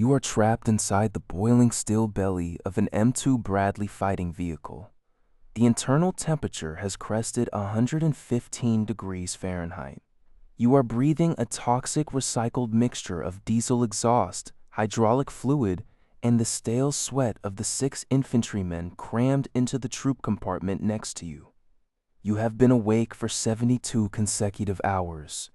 You are trapped inside the boiling steel belly of an M2 Bradley fighting vehicle. The internal temperature has crested 115 degrees Fahrenheit. You are breathing a toxic recycled mixture of diesel exhaust, hydraulic fluid, and the stale sweat of the 6 infantrymen crammed into the troop compartment next to you. You have been awake for 72 consecutive hours.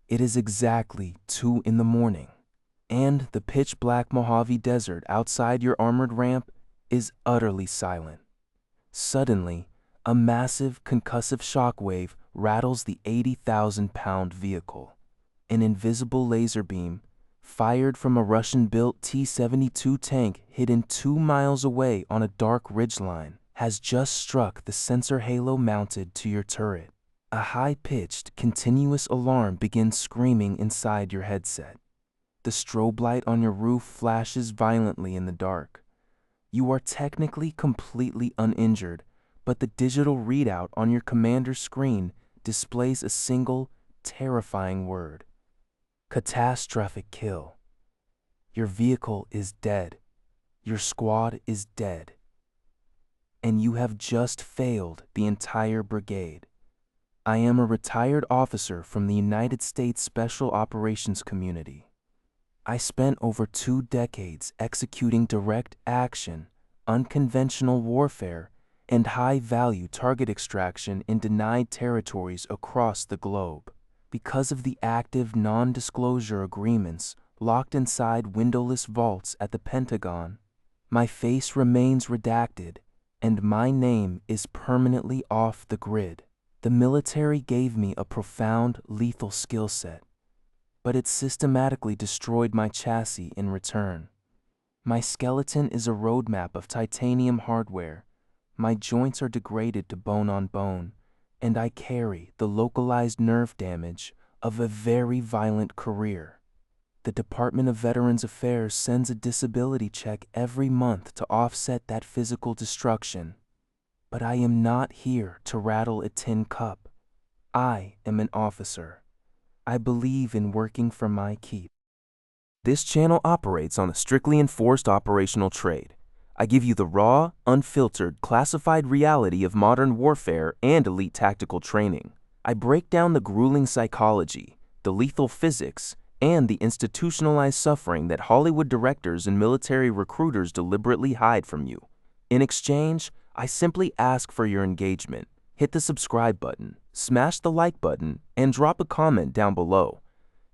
It is exactly 2 in the morning, and the pitch-black Mojave Desert outside your armored ramp is utterly silent. Suddenly, a massive concussive shockwave rattles the 80,000-pound vehicle. An invisible laser beam, fired from a Russian-built T-72 tank hidden 2 miles away on a dark ridgeline, has just struck the sensor halo mounted to your turret. A high-pitched, continuous alarm begins screaming inside your headset. The strobe light on your roof flashes violently in the dark. You are technically completely uninjured, but the digital readout on your commander's screen displays a single, terrifying word: catastrophic kill. Your vehicle is dead. Your squad is dead. And you have just failed the entire brigade. I am a retired officer from the United States Special Operations Community. I spent over 2 decades executing direct action, unconventional warfare, and high-value target extraction in denied territories across the globe. Because of the active non-disclosure agreements locked inside windowless vaults at the Pentagon, my face remains redacted, and my name is permanently off the grid. The military gave me a profound, lethal skill set, but it systematically destroyed my chassis in return. My skeleton is a roadmap of titanium hardware. My joints are degraded to bone on bone, and I carry the localized nerve damage of a very violent career. The Department of Veterans Affairs sends a disability check every month to offset that physical destruction. But I am not here to rattle a tin cup. I am an officer. I believe in working for my keep. This channel operates on a strictly enforced operational trade. I give you the raw, unfiltered, classified reality of modern warfare and elite tactical training. I break down the grueling psychology, the lethal physics, and the institutionalized suffering that Hollywood directors and military recruiters deliberately hide from you. In exchange, I simply ask for your engagement. Hit the subscribe button, smash the like button, and drop a comment down below.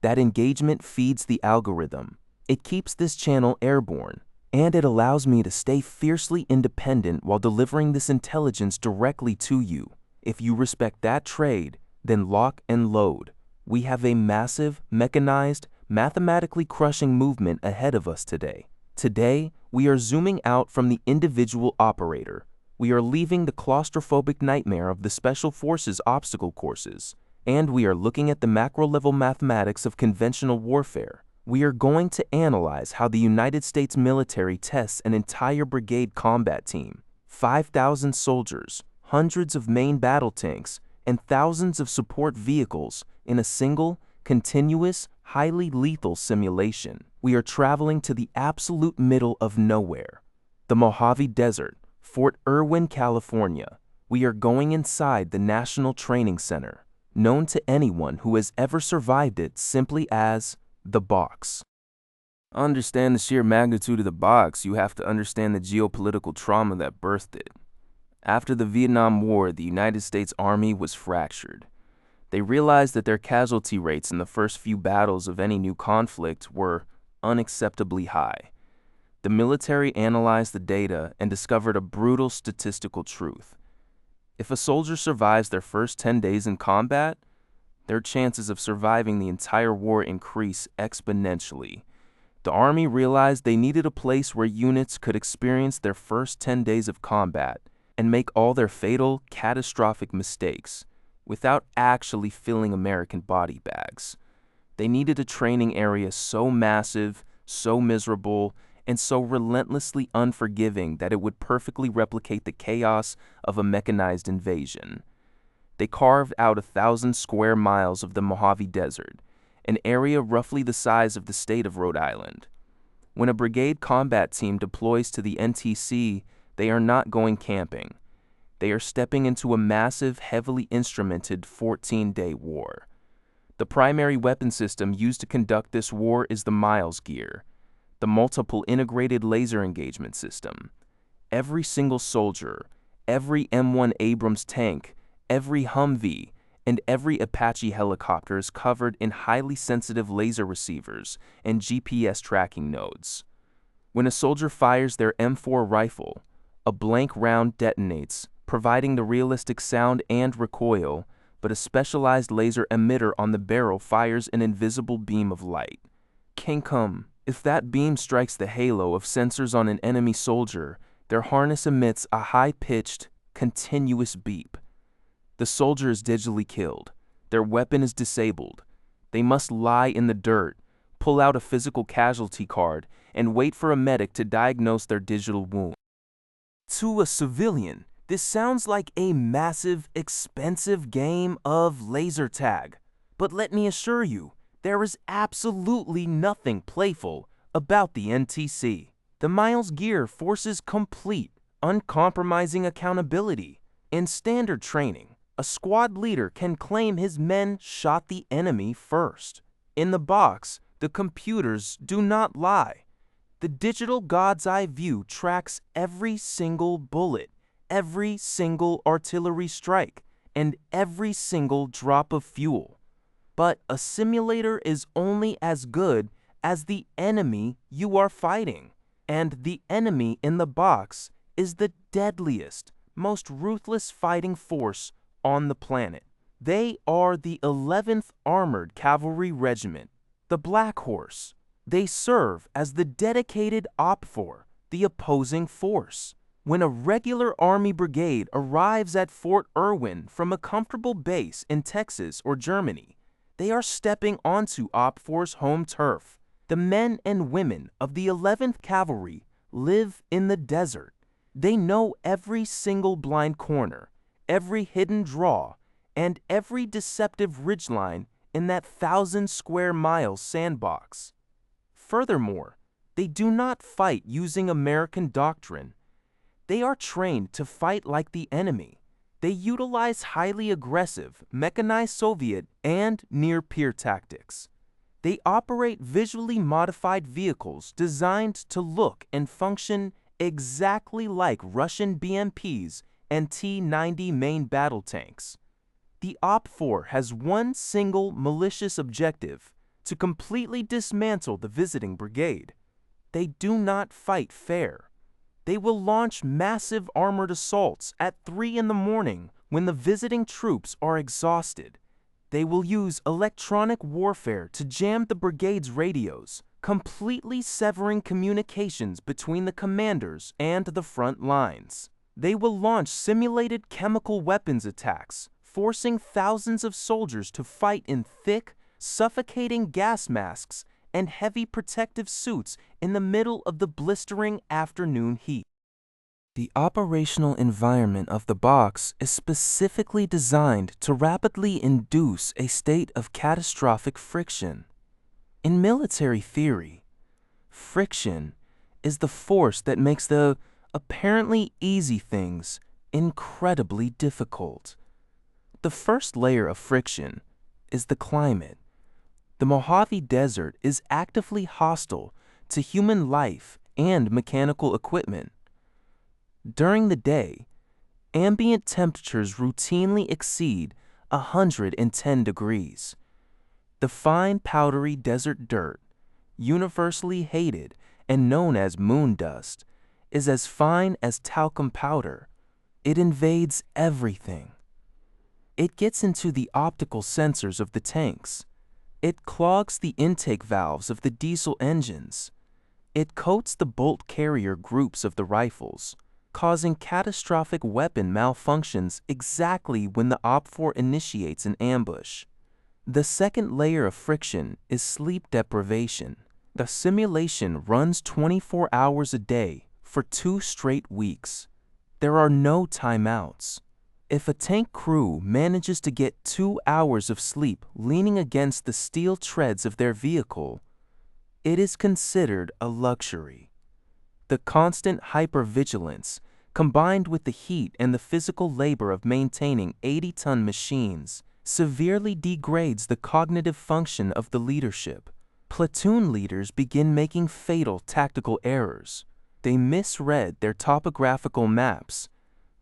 That engagement feeds the algorithm. It keeps this channel airborne, and it allows me to stay fiercely independent while delivering this intelligence directly to you. If you respect that trade, then lock and load. We have a massive, mechanized, mathematically crushing movement ahead of us today. Today, we are zooming out from the individual operator. We are leaving the claustrophobic nightmare of the Special Forces obstacle courses, and we are looking at the macro-level mathematics of conventional warfare. We are going to analyze how the United States military tests an entire brigade combat team, 5,000 soldiers, hundreds of main battle tanks, and thousands of support vehicles in a single, continuous, highly lethal simulation. We are traveling to the absolute middle of nowhere, the Mojave Desert, Fort Irwin, California. We are going inside the National Training Center, known to anyone who has ever survived it simply as the box. To understand the sheer magnitude of the box, you have to understand the geopolitical trauma that birthed it. After the Vietnam War, the United States Army was fractured. They realized that their casualty rates in the first few battles of any new conflict were unacceptably high. The military analyzed the data and discovered a brutal statistical truth. If a soldier survives their first 10 days in combat, their chances of surviving the entire war increase exponentially. The Army realized they needed a place where units could experience their first 10 days of combat and make all their fatal, catastrophic mistakes without actually filling American body bags. They needed a training area so massive, so miserable, and so relentlessly unforgiving that it would perfectly replicate the chaos of a mechanized invasion. They carved out 1,000 square miles of the Mojave Desert, an area roughly the size of the state of Rhode Island. When a brigade combat team deploys to the NTC, they are not going camping. They are stepping into a massive, heavily instrumented 14-day war. The primary weapon system used to conduct this war is the Miles gear, the multiple integrated laser engagement system. Every single soldier, every M1 Abrams tank, every Humvee, and every Apache helicopter is covered in highly sensitive laser receivers and GPS tracking nodes. When a soldier fires their M4 rifle, a blank round detonates, providing the realistic sound and recoil, but a specialized laser emitter on the barrel fires an invisible beam of light. Kinkum, if that beam strikes the halo of sensors on an enemy soldier, their harness emits a high-pitched, continuous beep. The soldier is digitally killed. Their weapon is disabled. They must lie in the dirt, pull out a physical casualty card, and wait for a medic to diagnose their digital wound. To a civilian, this sounds like a massive, expensive game of laser tag. But let me assure you, there is absolutely nothing playful about the NTC. The Miles gear forces complete, uncompromising accountability. In standard training, a squad leader can claim his men shot the enemy first. In the box, the computers do not lie. The digital God's eye view tracks every single bullet, every single artillery strike, and every single drop of fuel. But a simulator is only as good as the enemy you are fighting. And the enemy in the box is the deadliest, most ruthless fighting force on the planet. They are the 11th Armored Cavalry Regiment, the Blackhorse. They serve as the dedicated OPFOR, the opposing force. When a regular Army brigade arrives at Fort Irwin from a comfortable base in Texas or Germany, they are stepping onto OPFOR's home turf. The men and women of the 11th Cavalry live in the desert. They know every single blind corner, every hidden draw, and every deceptive ridgeline in that 1,000-square-mile sandbox. Furthermore, they do not fight using American doctrine. They are trained to fight like the enemy. They utilize highly aggressive, mechanized Soviet and near-peer tactics. They operate visually modified vehicles designed to look and function exactly like Russian BMPs and T-90 main battle tanks. The OPFOR has one single malicious objective: to completely dismantle the visiting brigade. They do not fight fair. They will launch massive armored assaults at 3 in the morning when the visiting troops are exhausted. They will use electronic warfare to jam the brigade's radios, completely severing communications between the commanders and the front lines. They will launch simulated chemical weapons attacks, forcing thousands of soldiers to fight in thick, suffocating gas masks and heavy protective suits in the middle of the blistering afternoon heat. The operational environment of the box is specifically designed to rapidly induce a state of catastrophic friction. In military theory, friction is the force that makes the apparently easy things incredibly difficult. The first layer of friction is the climate. The Mojave Desert is actively hostile to human life and mechanical equipment. During the day, ambient temperatures routinely exceed 110 degrees. The fine powdery desert dirt, universally hated and known as moon dust, is as fine as talcum powder. It invades everything. It gets into the optical sensors of the tanks. It clogs the intake valves of the diesel engines. It coats the bolt carrier groups of the rifles, causing catastrophic weapon malfunctions exactly when the OPFOR initiates an ambush. The second layer of friction is sleep deprivation. The simulation runs 24 hours a day for 2 straight weeks. There are no timeouts. If a tank crew manages to get 2 hours of sleep leaning against the steel treads of their vehicle, It is considered a luxury. The constant hypervigilance, combined with the heat and the physical labor of maintaining 80-ton machines, severely degrades the cognitive function of the leadership. Platoon leaders begin making fatal tactical errors. They misread their topographical maps.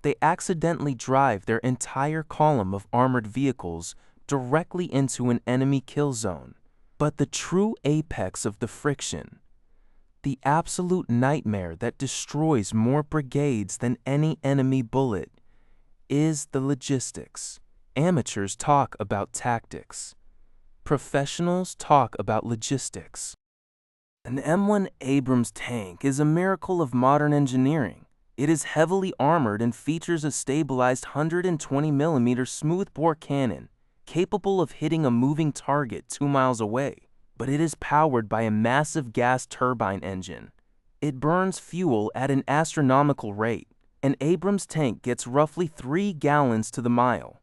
They accidentally drive their entire column of armored vehicles directly into an enemy kill zone. But the true apex of the friction, the absolute nightmare that destroys more brigades than any enemy bullet, is the logistics. Amateurs talk about tactics. Professionals talk about logistics. An M1 Abrams tank is a miracle of modern engineering. It is heavily armored and features a stabilized 120mm smoothbore cannon, capable of hitting a moving target 2 miles away. But it is powered by a massive gas turbine engine. It burns fuel at an astronomical rate. An Abrams tank gets roughly 3 gallons to the mile.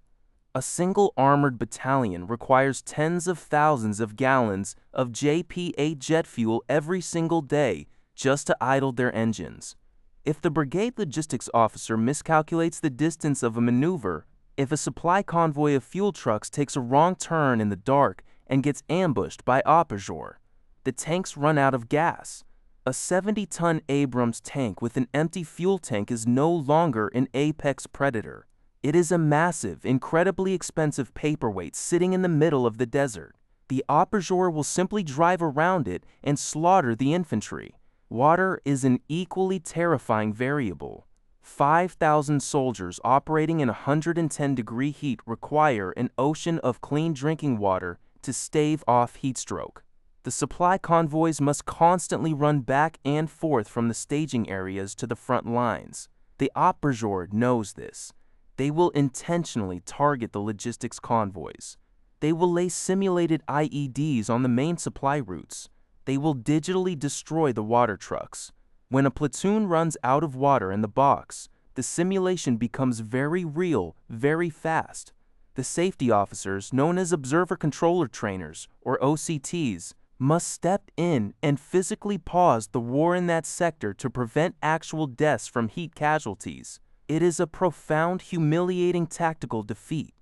A single armored battalion requires tens of thousands of gallons of JP-8 jet fuel every single day just to idle their engines. If the brigade logistics officer miscalculates the distance of a maneuver, if a supply convoy of fuel trucks takes a wrong turn in the dark and gets ambushed by OPFOR, the tanks run out of gas. A 70-ton Abrams tank with an empty fuel tank is no longer an apex predator. It is a massive, incredibly expensive paperweight sitting in the middle of the desert. The OPFOR will simply drive around it and slaughter the infantry. Water is an equally terrifying variable. 5,000 soldiers operating in 110-degree heat require an ocean of clean drinking water to stave off heat stroke. The supply convoys must constantly run back and forth from the staging areas to the front lines. The OPFOR knows this. They will intentionally target the logistics convoys. They will lay simulated IEDs on the main supply routes. They will digitally destroy the water trucks. When a platoon runs out of water in the box, the simulation becomes very real, very fast. The safety officers, known as observer controller trainers, or OCTs, must step in and physically pause the war in that sector to prevent actual deaths from heat casualties. It is a profound, humiliating tactical defeat.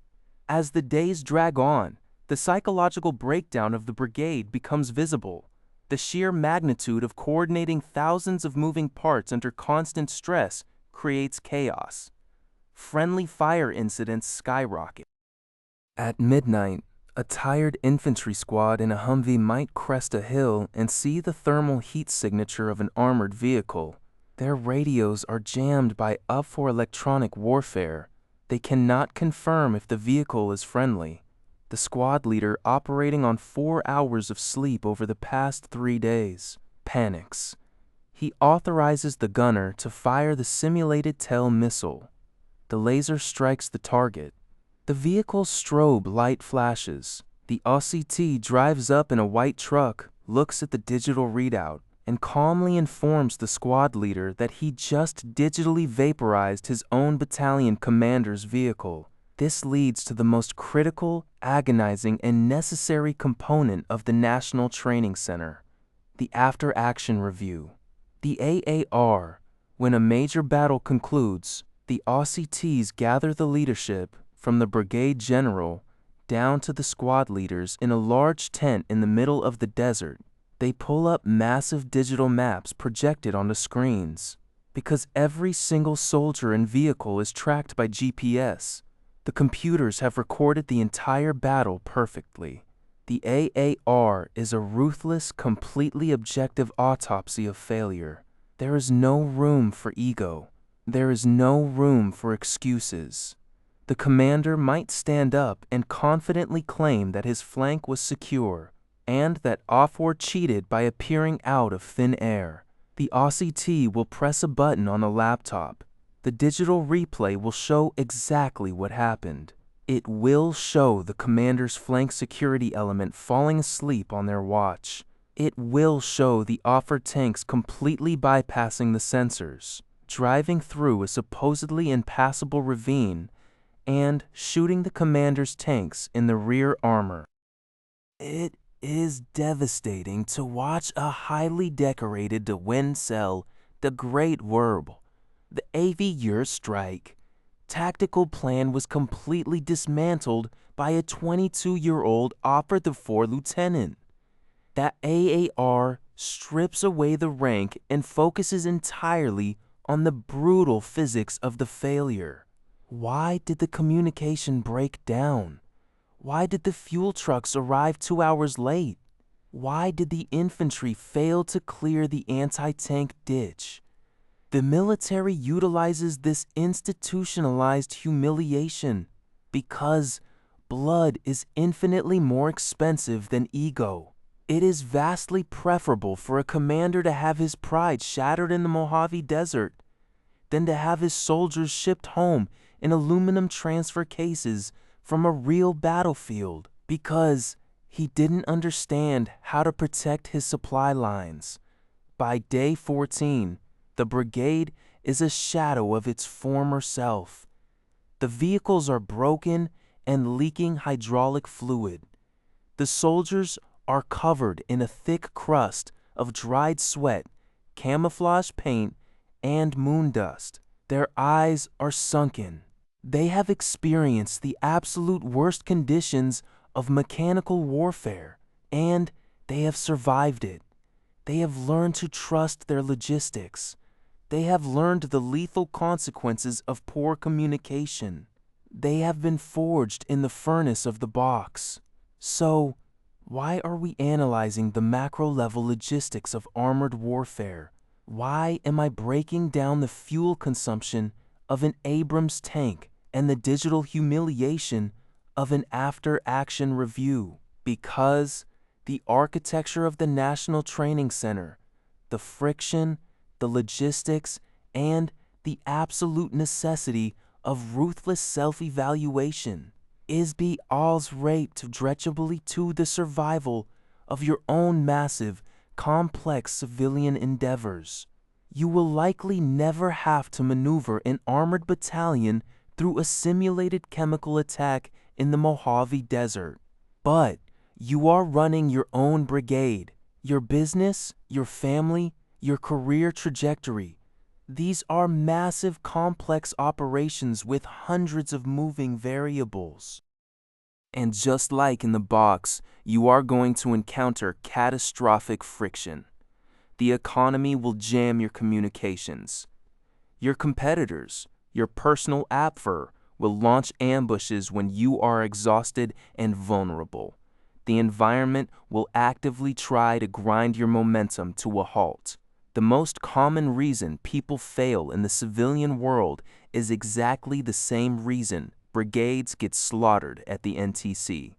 As the days drag on, the psychological breakdown of the brigade becomes visible. The sheer magnitude of coordinating thousands of moving parts under constant stress creates chaos. Friendly fire incidents skyrocket. At midnight, a tired infantry squad in a Humvee might crest a hill and see the thermal heat signature of an armored vehicle. Their radios are jammed by OPFOR electronic warfare. They cannot confirm if the vehicle is friendly. The squad leader, operating on 4 hours of sleep over the past 3 days, panics. He authorizes the gunner to fire the simulated TEL missile. The laser strikes the target. The vehicle's strobe light flashes. The OCT drives up in a white truck, looks at the digital readout, and calmly informs the squad leader that he just digitally vaporized his own battalion commander's vehicle. This leads to the most critical, agonizing, and necessary component of the National Training Center, the after-action review. The AAR. When a major battle concludes, the OCTs gather the leadership, from the brigade general down to the squad leaders, in a large tent in the middle of the desert. They pull up massive digital maps projected on the screens. Because every single soldier and vehicle is tracked by GPS, the computers have recorded the entire battle perfectly. The AAR is a ruthless, completely objective autopsy of failure. There is no room for ego. There is no room for excuses. The commander might stand up and confidently claim that his flank was secure, and that OPFOR cheated by appearing out of thin air. The OCT will press a button on the laptop. The digital replay will show exactly what happened. It will show the commander's flank security element falling asleep on their watch. It will show the OPFOR tanks completely bypassing the sensors, driving through a supposedly impassable ravine, and shooting the commander's tanks in the rear armor. It is devastating to watch a highly decorated de Wincel, the Great Werb, the AV strike. Tactical plan was completely dismantled by a 22-year-old OPFOR lieutenant. That AAR strips away the rank and focuses entirely on the brutal physics of the failure. Why did the communication break down? Why did the fuel trucks arrive 2 hours late? Why did the infantry fail to clear the anti-tank ditch? The military utilizes this institutionalized humiliation because blood is infinitely more expensive than ego. It is vastly preferable for a commander to have his pride shattered in the Mojave Desert than to have his soldiers shipped home in aluminum transfer cases from a real battlefield because he didn't understand how to protect his supply lines. By day 14, the brigade is a shadow of its former self. The vehicles are broken and leaking hydraulic fluid. The soldiers are covered in a thick crust of dried sweat, camouflage paint, and moon dust. Their eyes are sunken. They have experienced the absolute worst conditions of mechanical warfare, and they have survived it. They have learned to trust their logistics. They have learned the lethal consequences of poor communication. They have been forged in the furnace of the box. So, why are we analyzing the macro-level logistics of armored warfare? Why am I breaking down the fuel consumption of an Abrams tank and the digital humiliation of an after-action review? Because the architecture of the National Training Center, the friction, the logistics, and the absolute necessity of ruthless self-evaluation is be alls raped dretchably to the survival of your own massive, complex civilian endeavors. You will likely never have to maneuver an armored battalion through a simulated chemical attack in the Mojave Desert. But you are running your own brigade, your business, your family, your career trajectory. These are massive, complex operations with hundreds of moving variables. And just like in the box, you are going to encounter catastrophic friction. The economy will jam your communications. Your competitors, your personal OPFOR, will launch ambushes when you are exhausted and vulnerable. The environment will actively try to grind your momentum to a halt. The most common reason people fail in the civilian world is exactly the same reason brigades get slaughtered at the NTC.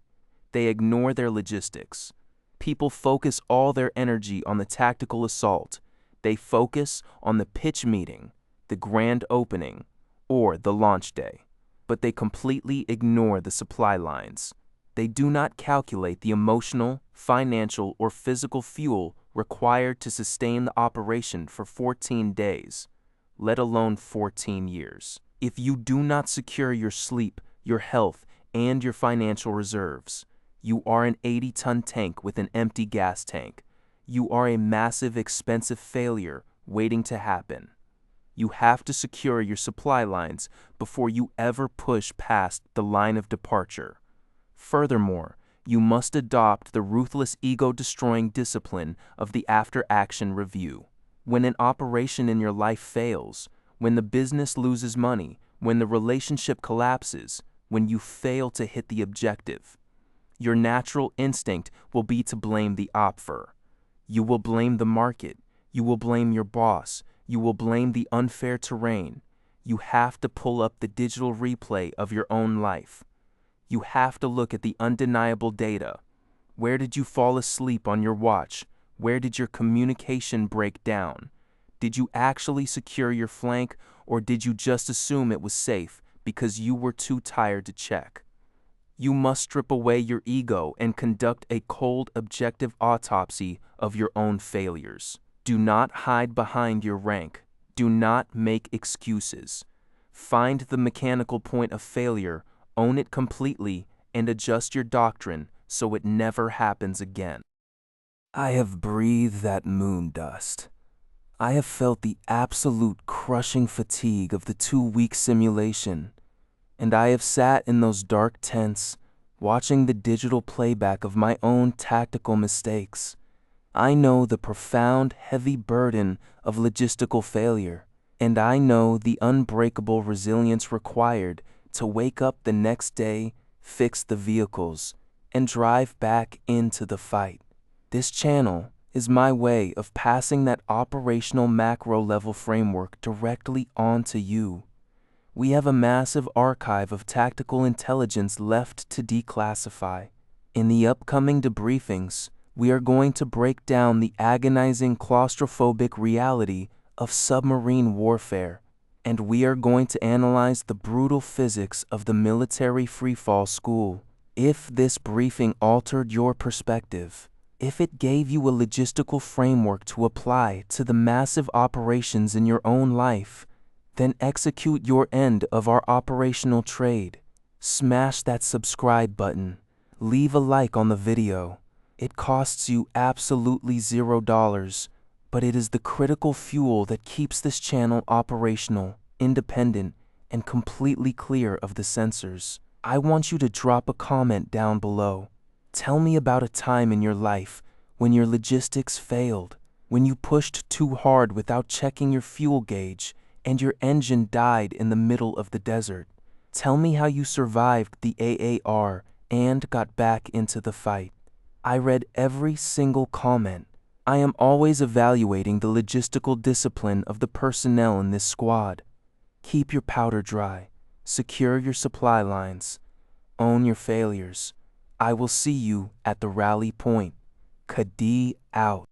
They ignore their logistics. People focus all their energy on the tactical assault. They focus on the pitch meeting, the grand opening, or the launch day. But they completely ignore the supply lines. They do not calculate the emotional, financial, or physical fuel required to sustain the operation for 14 days, let alone 14 years. If you do not secure your sleep, your health, and your financial reserves, you are an 80-ton tank with an empty gas tank. You are a massive, expensive failure waiting to happen. You have to secure your supply lines before you ever push past the line of departure. Furthermore, you must adopt the ruthless ego-destroying discipline of the after-action review. When an operation in your life fails, when the business loses money, when the relationship collapses, when you fail to hit the objective, your natural instinct will be to blame the OPFOR. You will blame the market. You will blame your boss. You will blame the unfair terrain. You have to pull up the digital replay of your own life. You have to look at the undeniable data. Where did you fall asleep on your watch? Where did your communication break down? Did you actually secure your flank, or did you just assume it was safe because you were too tired to check? You must strip away your ego and conduct a cold, objective autopsy of your own failures. Do not hide behind your rank. Do not make excuses. Find the mechanical point of failure, own it completely, and adjust your doctrine so it never happens again. I have breathed that moon dust. I have felt the absolute crushing fatigue of the 2-week simulation, and I have sat in those dark tents, watching the digital playback of my own tactical mistakes. I know the profound, heavy burden of logistical failure, and I know the unbreakable resilience required to wake up the next day, fix the vehicles, and drive back into the fight. This channel is my way of passing that operational macro-level framework directly on to you. We have a massive archive of tactical intelligence left to declassify. In the upcoming debriefings, we are going to break down the agonizing claustrophobic reality of submarine warfare, and we are going to analyze the brutal physics of the military freefall school. If this briefing altered your perspective, if it gave you a logistical framework to apply to the massive operations in your own life, then execute your end of our operational trade. Smash that subscribe button. Leave a like on the video. It costs you absolutely $0, but it is the critical fuel that keeps this channel operational, independent, and completely clear of the censors. I want you to drop a comment down below. Tell me about a time in your life when your logistics failed, when you pushed too hard without checking your fuel gauge and your engine died in the middle of the desert. Tell me how you survived the AAR and got back into the fight. I read every single comment. I am always evaluating the logistical discipline of the personnel in this squad. Keep your powder dry. Secure your supply lines. Own your failures. I will see you at the rally point. Kadi out.